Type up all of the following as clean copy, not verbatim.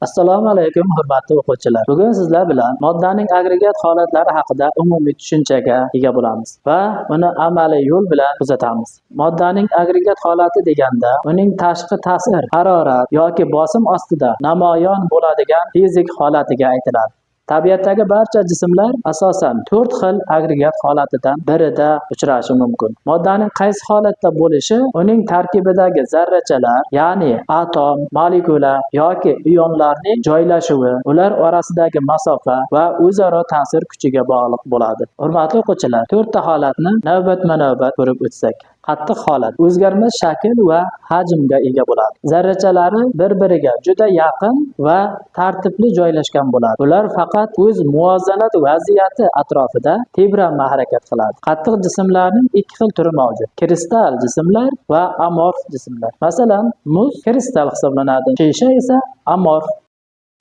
Assalomu alaykum hurmatli o'quvchilar. Bugun sizlar bilan moddaning agregat holatlari haqida umumiy tushunchaga ega bo'lamiz va uni amaliy yo'l bilan kuzatamiz. Moddaning agregat holati deganda uning tashqi ta'sir, harorat yoki bosim ostida namoyon bo'ladigan fizik holatiga aytiladi. Tabiatdagi barcha jismlar asosan 4 xil agregat holatidan birida uchrashi mumkin. Moddaning qaysi holatda bo'lishi uning tarkibidagi zarrachalar, ya'ni atom, molekula yoki ionlarning joylashuvi, ular orasidagi masofa va o'zaro ta'sir kuchiga bog'liq bo'ladi. Hurmatli o'quvchilar, 4 ta holatni navbatma-navbat ko'rib o'tsak. Qattiq holat o'zgarmas shakl va hajmga ega bo'ladi. Zarrachalari bir-biriga juda yaqin va tartibli joylashgan bo'ladi. Ular faqat o'z muvozanat vaziyati atrofida tebranma harakat qiladi. Qattiq jismlarning ikki xil turi mavjud: kristal jismlar va amorf jismlar. Masalan, muz kristal hisoblanadi, shisha esa amorf.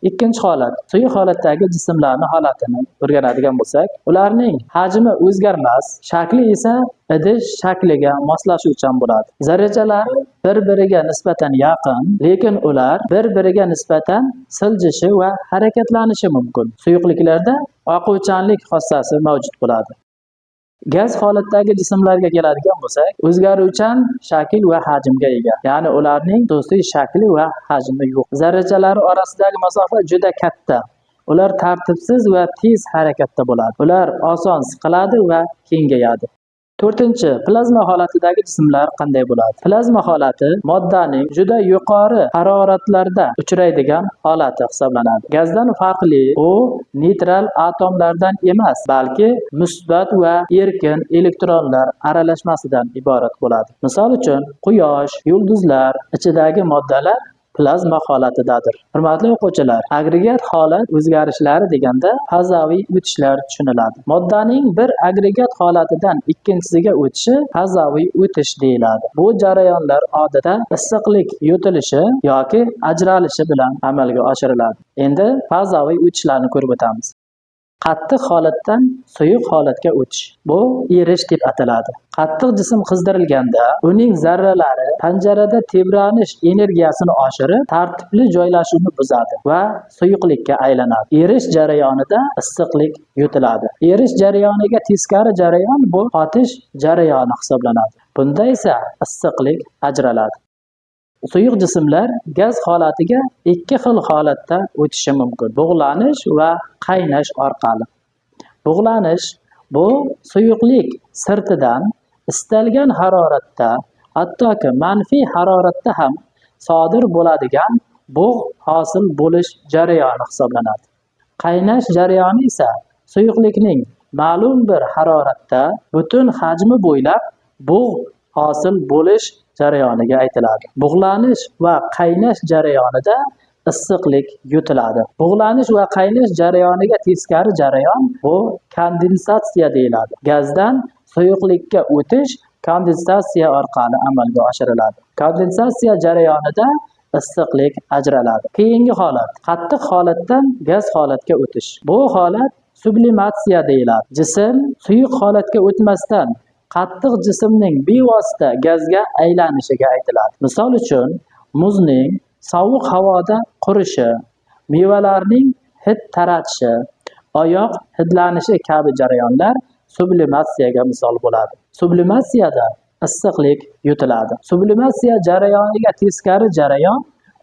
Ikkinchi holat, suyuq holatdagi jismlarning holatini o'rganadigan bo'lsak, ularning hajmi o'zgarmas, shakli esa idish shakliga moslashuvchan bo'ladi. Zarrachalari bir-biriga nisbatan yaqin, lekin ular bir-biriga nisbatan siljishi va harakatlanishi mumkin. Suyuqliklarda oquvchanlik xossasi mavjud bo'ladi. Gaz holatdagi jismlarga keladigan bo'lsak, o'zgaruvchan shakl va hajmga ega. Ya'ni ularning xususiy shakli va hajmi yo'q. Zarrachalari orasidagi masofa juda katta. Ular tartibsiz va tez harakatda bo'ladi. Ular oson siqiladi va kengayadi. 4-chi, plazma holatidagi jismlar qanday bo'ladi? Plazma holati moddaning juda yuqori haroratlarda uchraydigan holati hisoblanadi. Gazdan farqli, u neytral atomlardan emas, balki musbat va erkin elektronlar aralashmasidan iborat bo'ladi. Misol uchun, quyosh, yulduzlar ichidagi moddalar plazma holatidadir. Hurmatli o'quvchilar, agregat holat o'zgarishlari deganda fazaviy o'tishlar tushuniladi. Moddaning bir agregat holatidan ikkinchisiga o'tishi fazaviy o'tish deyiladi. Bu jarayonlar odatda issiqlik yutilishi yoki ajralishi bilan amalga oshiriladi. Endi fazaviy o'tishlarni ko'rib o'tamiz. Qattiq holatdan suyuq holatga o'tish. Bu erish deb ataladi. Qattiq jism qizdirilganda uning zarralari panjarada tebranish energiyasini oshirib, tartibli joylashuvni buzadi va suyuqlikka aylanadi. Erish jarayonida issiqlik yutiladi. Erish jarayoniga teskari jarayon bu qotish jarayoni hisoblanadi. Bunda esa issiqlik ajraladi. Suyuq jismlar gaz holatiga ikki xil holatda o'tishi mumkin: bug'lanish va qaynash orqali. Bug'lanish bu suyuqlik sirtidan istalgan haroratda, hattoki manfiy haroratda ham sodir bo'ladigan bug' hosil bo'lish jarayoni hisoblanadi. Qaynash jarayoni esa suyuqlikning ma'lum bir haroratda butun hajmi bo'ylab bug' hosil bo'lish jarayoniga aytiladi. Bug'lanish va qaynash jarayonida issiqlik yutiladi. Bug'lanish va qaynash jarayoniga teskari jarayon bu kondensatsiya deyiladi. Gazdan suyuqlikka o'tish kondensatsiya orqali amalga oshiriladi. Kondensatsiya jarayonida issiqlik ajraladi. Keyingi holat, qattiq holatdan gaz holatga o'tish. Bu holat sublimatsiya deyiladi. Jism suyuq holatga o'tmasdan qattiq jismning bevosita gazga aylanishiga aytiladi. Misol uchun, muzning sovuq havoda qurishi, mevalarning hid taratishi, oyoq hidlanishi kabi jarayonlar sublimatsiyaga misol bo'ladi. Sublimatsiyada issiqlik yutiladi. Sublimatsiya jarayoniga teskari jarayon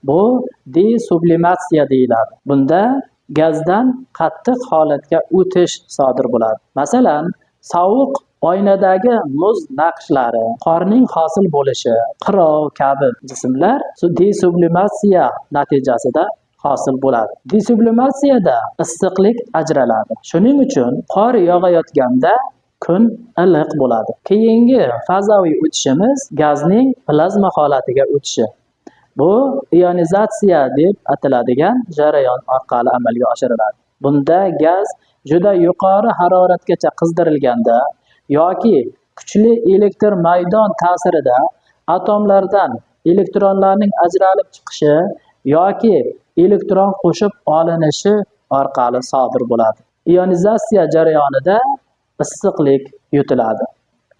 bu desublimatsiya deyiladi. Bunda gazdan qattiq holatga o'tish sodir bo'ladi. Masalan, sovuq oynadagi muz naqshlari, qorning hosil bo'lishi, qirov kabi jismlar desublimatsiya natijasida hosil bo'ladi. Desublimatsiyada issiqlik ajraladi. Shuning uchun qor yog'ayotganda kun iliq bo'ladi. Keyingi fazaviy o'tishimiz gazning plazma holatiga o'tishi. Bu ionizatsiya deb ataladigan jarayon orqali amalga oshiriladi. Bunda gaz juda yuqori haroratgacha qizdirilganda yoki kuchli elektr maydon ta'sirida atomlardan elektronlarning ajralib chiqishi yoki elektron qo'shib olinishi orqali sodir bo'ladi. Ionizatsiya jarayonida issiqlik yutiladi.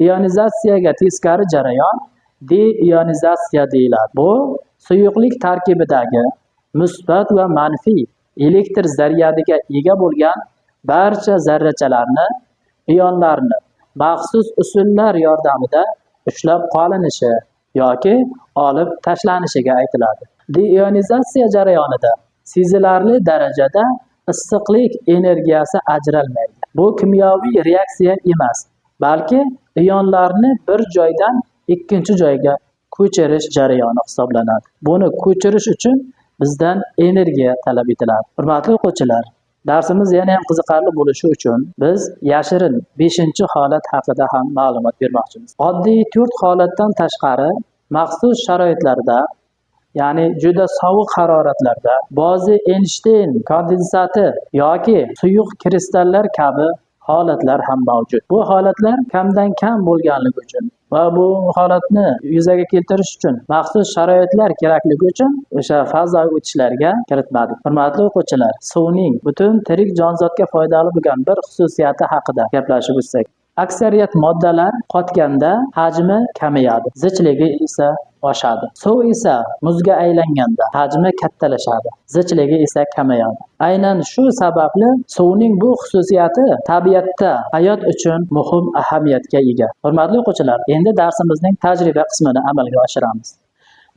Ionizatsiyaga teskari jarayon deionizatsiya deyiladi. Bu suyuqlik tarkibidagi musbat va manfiy elektr zaryadiga ega bo'lgan barcha zarrachalarni, ionlarni maxsus usullar yordamida ushlab qolinishi yoki olib tashlanishiga aytiladi. Deionizatsiya jarayonida sezilarli darajada issiqlik energiyasi ajralmaydi. Bu kimyoviy reaksiya emas, balki ionlarni bir joydan ikkinchi joyga ko'chirish jarayoni hisoblanadi. Buni ko'chirish uchun bizdan energiya talab etiladi. Hurmatli o'quvchilar, darsimiz yana ham qiziqarli bo'lishi uchun biz yashirin 5-holat haqida ham ma'lumot bermoqchimiz. Oddiy 4 holatdan tashqari maxsus sharoitlarda, ya'ni juda sovuq haroratlarda Bozi-Eynshteyn kondensati yoki suyuq kristallar kabi holatlar ham mavjud. Bu holatlar kamdan kam bo'lganligi uchun va bu holatni yuzaga keltirish uchun maxsus sharoitlar kerakligi uchun o'sha fazoviy o'tishlarga kiritmadik. Hurmatli o'quvchilar, suvning butun tirik jonzotga foydali bo'lgan bir xususiyati haqida gaplashib o'tsak, aksariyat moddalar qotganda hajmi kamayadi, zichligi esa oshadi. Suv esa muzga aylanganda hajmi kattalashadi, zichligi esa kamayadi. Aynan shu sababli suvning bu xususiyati tabiatda hayot uchun muhim ahamiyatga ega. Hurmatli o'quvchilar, endi darsimizning tajriba qismini amalga oshiramiz.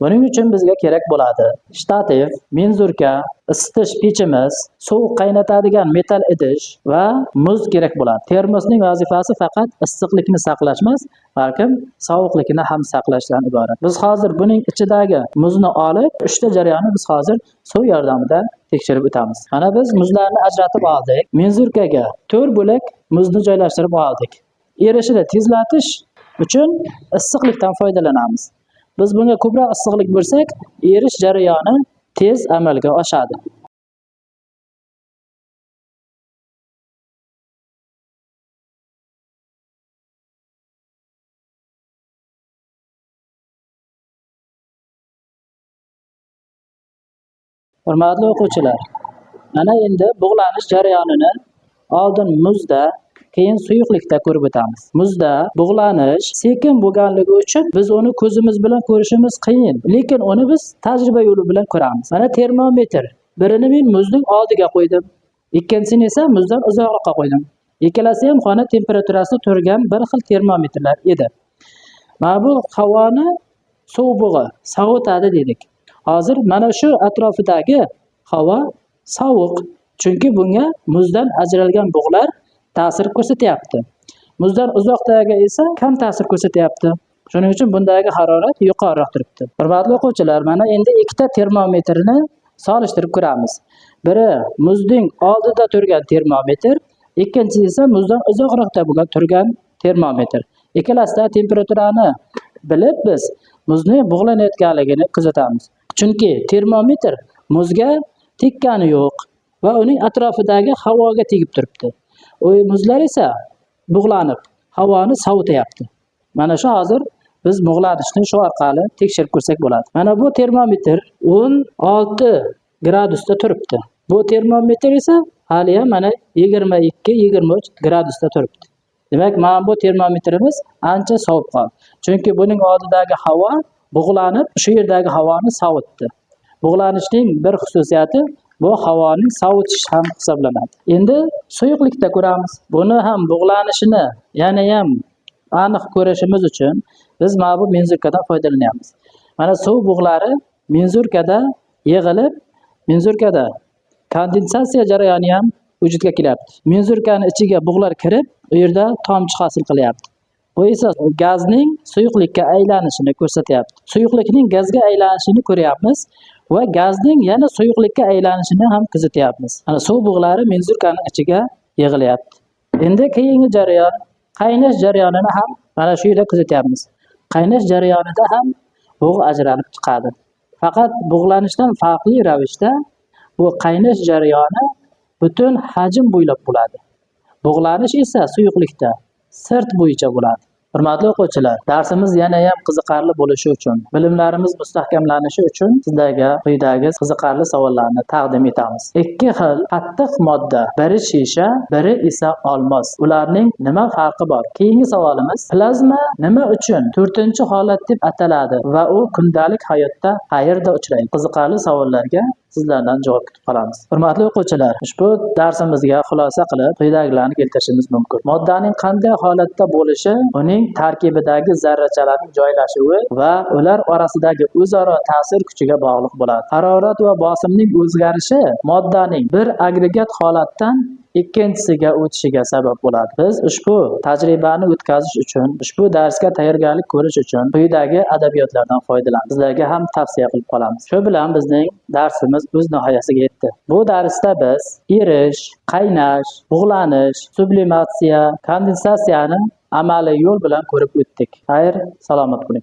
Buning uchun bizga kerak bo'ladi shtativ, menzurka, isitish pechimiz, suv qaynatadigan metal idish va muz kerak bo'ladi. Termosning vazifasi faqat issiqlikni saqlash emas, balkim sovuqlikni ham saqlashdan iborat. Biz hozir buning ichidagi muzni olib, 3 ta jarayonni biz hozir suv yordamida tekshirib o'tamiz. Mana biz muzlarni ajratib oldik. Menzurkaga 4 bo'lak muzni joylashtirib oldik. Erishini tezlatish uchun issiqlikdan foydalanamiz. Biz bunga ko'proq issiqlik bersak, erish jarayoni tez amalga oshadi. Hurmatli o'quvchilar, mana endi bug'lanish jarayonini oldin muzda, keyin suyuqlikda ko'rib o'tamiz. Muzda bug'lanish sekin bo'lganligi uchun biz uni ko'zimiz bilan ko'rishimiz qiyin, lekin uni biz tajriba yo'li bilan ko'ramiz. Mana termometr. Birini men muzning oldiga qo'ydim, ikkinchisini esa muzdan uzoqroqqa qo'ydim. Ikkalasi ham xona temperaturasida turgan bir xil termometrlar edi. Mana bu havoni sovug'i sovutadi dedik. Hozir mana shu atrofidagi havo sovuq, chunki bunga muzdan ajralgan bug'lar ta'sir ko'rsatyapti. Muzdan uzoqdagi esa kam ta'sir ko'rsatyapti. Shuning uchun bundagi harorat yuqoriroq turibdi. Hurmatli o'quvchilar, mana endi ikkita termometrni solishtirib ko'ramiz. Biri muzning oldida turgan termometr, ikkinchisi esa muzdan uzoqroqda bo'lgan turgan termometr. Ikkalasida temperaturani bilib biz muzni bug'lanayotganligini kuzatamiz. Chunki termometr muzga tekkani yo'q va uning atrofidagi havoga tegib turibdi. Muzlar esa bug'lanib, havoni sovutyapti. Mana shu hozir biz bug'lanishni shu orqali tekshirib ko'rsak bo'ladi. Mana bu termometr 16 gradusda turibdi. Bu termometr esa hali ham mana 22-23 gradusda turibdi. Demak, mana bu termometrimiz ancha sovib qoldi. Chunki buning oldidagi havo bug'lanib, shu yerdagi havoni sovutdi. Bug'lanishning bir xususiyati bu havoning sovutishi ham hisoblanadi. Endi suyuqlikda ko'ramiz. Buni ham bug'lanishini yana ham aniq ko'rishimiz uchun biz mana bu menzurkadan foydalanyapmiz. Mana suv bug'lari menzurkada yig'ilib, menzurkada kondensatsiya jarayoni ham vujudga kelyapti. Menzurkaning ichiga bug'lar kirib, u yerda tomchi hosil qilyapti. Bu esa gazning suyuqlikka aylanishini ko'rsatyapti. Suyuqlikning gazga aylanishini ko'ryapmiz va gazning yana suyuqlikka aylanishini ham kuzatyapmiz. Mana suv bug'lari menzurkaning ichiga yig'ilyapti. Endi keyingi jarayon qaynash jarayonini ham mana shu yerda kuzatyapmiz. Qaynash jarayonida ham bug' ajralib chiqadi. Faqat bug'lanishdan farqli ravishda bu qaynash jarayoni butun hajm bo'ylab bo'ladi. Bug'lanish esa suyuqlikda sirt bo'yicha bo'ladi. Hurmatli o'quvchilar, darsimiz yana ham qiziqarli bo'lishi uchun, bilimlarimiz mustahkamlanishi uchun sizlarga quyidagi qiziqarli savollarni taqdim etamiz. 2 xil qattiq modda, biri shisha, biri esa olmos. Ularning nima farqi bor? Keyingi savolimiz, plazma nima uchun 4-holat deb ataladi va u kundalik hayotda qayerda uchraydi? Qiziqarli savollarga sizlardan javob kutib qolamiz. Hurmatli o'quvchilar, ushbu darsimizga xulosa qilib quyidagilarni keltirishimiz mumkin. Moddaning qanday holatda bo'lishi uning tarkibidagi zarrachalarning joylashuvi va ular orasidagi o'zaro ta'sir kuchiga bog'liq bo'ladi. Harorat va bosimning o'zgarishi moddaning bir agregat holatdan ikkinchisiga o'tishiga sabab bo'ladi. Biz ushbu tajribani o'tkazish uchun, ushbu darsga tayyorgarlik ko'rish uchun quyidagi adabiyotlardan foydalanamiz. Sizlarga ham tavsiya qilib qolamiz. Shu bilan bizning darsimiz o'z nihoyasiga yetdi. Bu darsda biz erish, qaynash, bug'lanish, sublimatsiya, kondensatsiyani amaliy yo'l bilan ko'rib o'tdik. Xayr, salomat bo'ling.